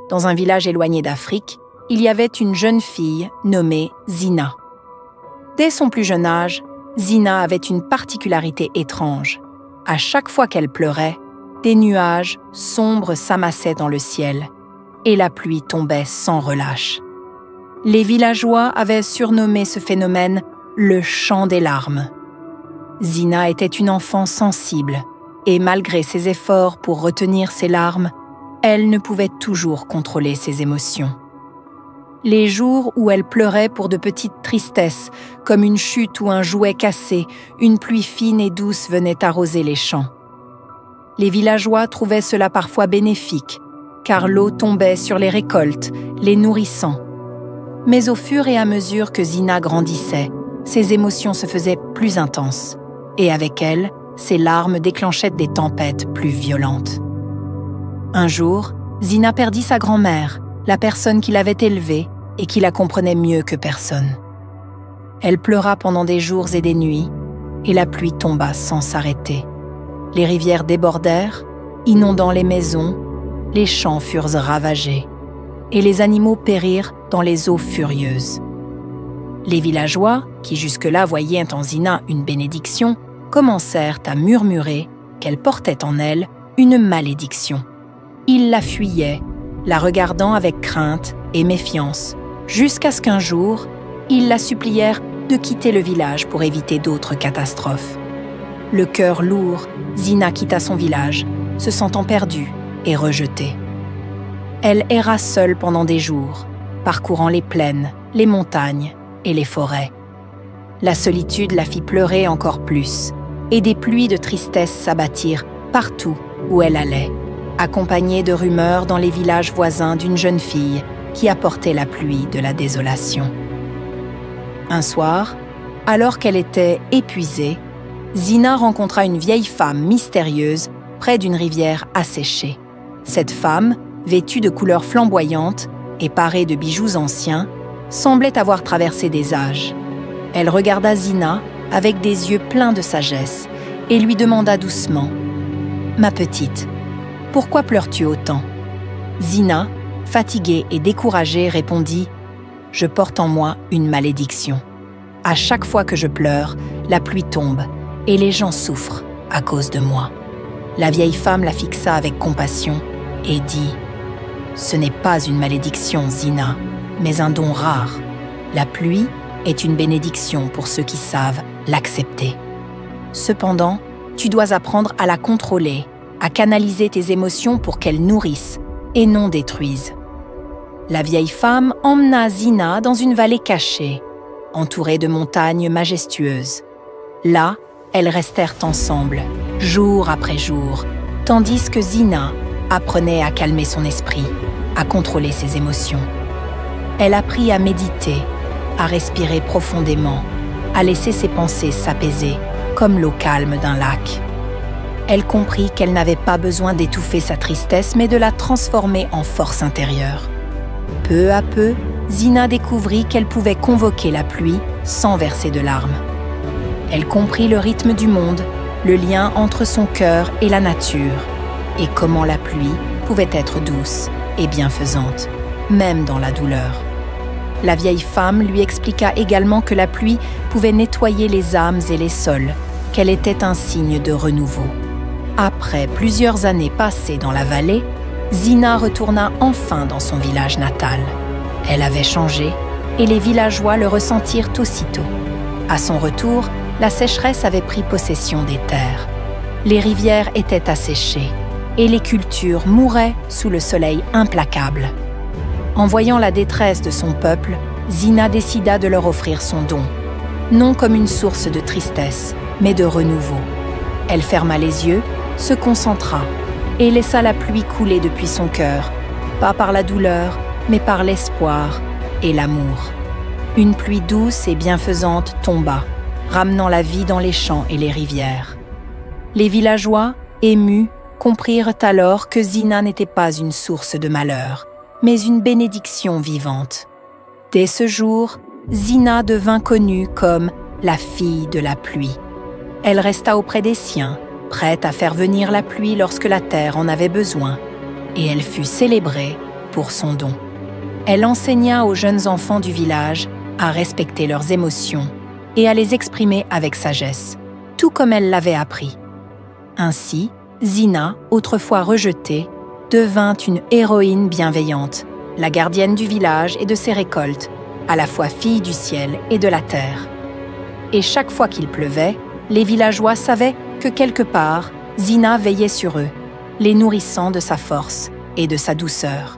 dans un village éloigné d'Afrique, il y avait une jeune fille nommée Zina. Dès son plus jeune âge, Zina avait une particularité étrange. À chaque fois qu'elle pleurait, des nuages sombres s'amassaient dans le ciel et la pluie tombait sans relâche. Les villageois avaient surnommé ce phénomène le chant des larmes. Zina était une enfant sensible et malgré ses efforts pour retenir ses larmes, elle ne pouvait toujours contrôler ses émotions. Les jours où elle pleurait pour de petites tristesses, comme une chute ou un jouet cassé, une pluie fine et douce venait arroser les champs. Les villageois trouvaient cela parfois bénéfique, car l'eau tombait sur les récoltes, les nourrissant. Mais au fur et à mesure que Zina grandissait, ses émotions se faisaient plus intenses, et avec elles, ses larmes déclenchaient des tempêtes plus violentes. Un jour, Zina perdit sa grand-mère, la personne qui l'avait élevée et qui la comprenait mieux que personne. Elle pleura pendant des jours et des nuits, et la pluie tomba sans s'arrêter. Les rivières débordèrent, inondant les maisons, les champs furent ravagés, et les animaux périrent dans les eaux furieuses. Les villageois, qui jusque-là voyaient en Zina une bénédiction, commencèrent à murmurer qu'elle portait en elle une malédiction. Ils la fuyaient, la regardant avec crainte et méfiance, jusqu'à ce qu'un jour, ils la supplièrent de quitter le village pour éviter d'autres catastrophes. Le cœur lourd, Zina quitta son village, se sentant perdue et rejetée. Elle erra seule pendant des jours, parcourant les plaines, les montagnes et les forêts. La solitude la fit pleurer encore plus, et des pluies de tristesse s'abattirent partout où elle allait, accompagnée de rumeurs dans les villages voisins d'une jeune fille qui apportait la pluie de la désolation. Un soir, alors qu'elle était épuisée, Zina rencontra une vieille femme mystérieuse près d'une rivière asséchée. Cette femme, vêtue de couleurs flamboyantes et parée de bijoux anciens, semblait avoir traversé des âges. Elle regarda Zina avec des yeux pleins de sagesse et lui demanda doucement « Ma petite, pourquoi pleures-tu autant ?» Zina, fatiguée et découragée, répondit « Je porte en moi une malédiction. À chaque fois que je pleure, la pluie tombe et les gens souffrent à cause de moi. » La vieille femme la fixa avec compassion et dit « Ce n'est pas une malédiction, Zina, mais un don rare. La pluie est une bénédiction pour ceux qui savent l'accepter. Cependant, tu dois apprendre à la contrôler, à canaliser tes émotions pour qu'elles nourrissent et non détruisent. » La vieille femme emmena Zina dans une vallée cachée, entourée de montagnes majestueuses. Là, elles restèrent ensemble, jour après jour, tandis que Zina apprenait à calmer son esprit, à contrôler ses émotions. Elle apprit à méditer, à respirer profondément, à laisser ses pensées s'apaiser comme l'eau calme d'un lac. Elle comprit qu'elle n'avait pas besoin d'étouffer sa tristesse, mais de la transformer en force intérieure. Peu à peu, Zina découvrit qu'elle pouvait convoquer la pluie sans verser de larmes. Elle comprit le rythme du monde, le lien entre son cœur et la nature, et comment la pluie pouvait être douce et bienfaisante, même dans la douleur. La vieille femme lui expliqua également que la pluie pouvait nettoyer les âmes et les sols, qu'elle était un signe de renouveau. Après plusieurs années passées dans la vallée, Zina retourna enfin dans son village natal. Elle avait changé et les villageois le ressentirent aussitôt. À son retour, la sécheresse avait pris possession des terres. Les rivières étaient asséchées et les cultures mouraient sous le soleil implacable. En voyant la détresse de son peuple, Zina décida de leur offrir son don, non comme une source de tristesse, mais de renouveau. Elle ferma les yeux, se concentra et laissa la pluie couler depuis son cœur, pas par la douleur, mais par l'espoir et l'amour. Une pluie douce et bienfaisante tomba, ramenant la vie dans les champs et les rivières. Les villageois, émus, comprirent alors que Zina n'était pas une source de malheur, mais une bénédiction vivante. Dès ce jour, Zina devint connue comme la fille de la pluie. Elle resta auprès des siens, prête à faire venir la pluie lorsque la terre en avait besoin, et elle fut célébrée pour son don. Elle enseigna aux jeunes enfants du village à respecter leurs émotions et à les exprimer avec sagesse, tout comme elle l'avait appris. Ainsi, Zina, autrefois rejetée, devint une héroïne bienveillante, la gardienne du village et de ses récoltes, à la fois fille du ciel et de la terre. Et chaque fois qu'il pleuvait, les villageois savaient que quelque part, Zina veillait sur eux, les nourrissant de sa force et de sa douceur.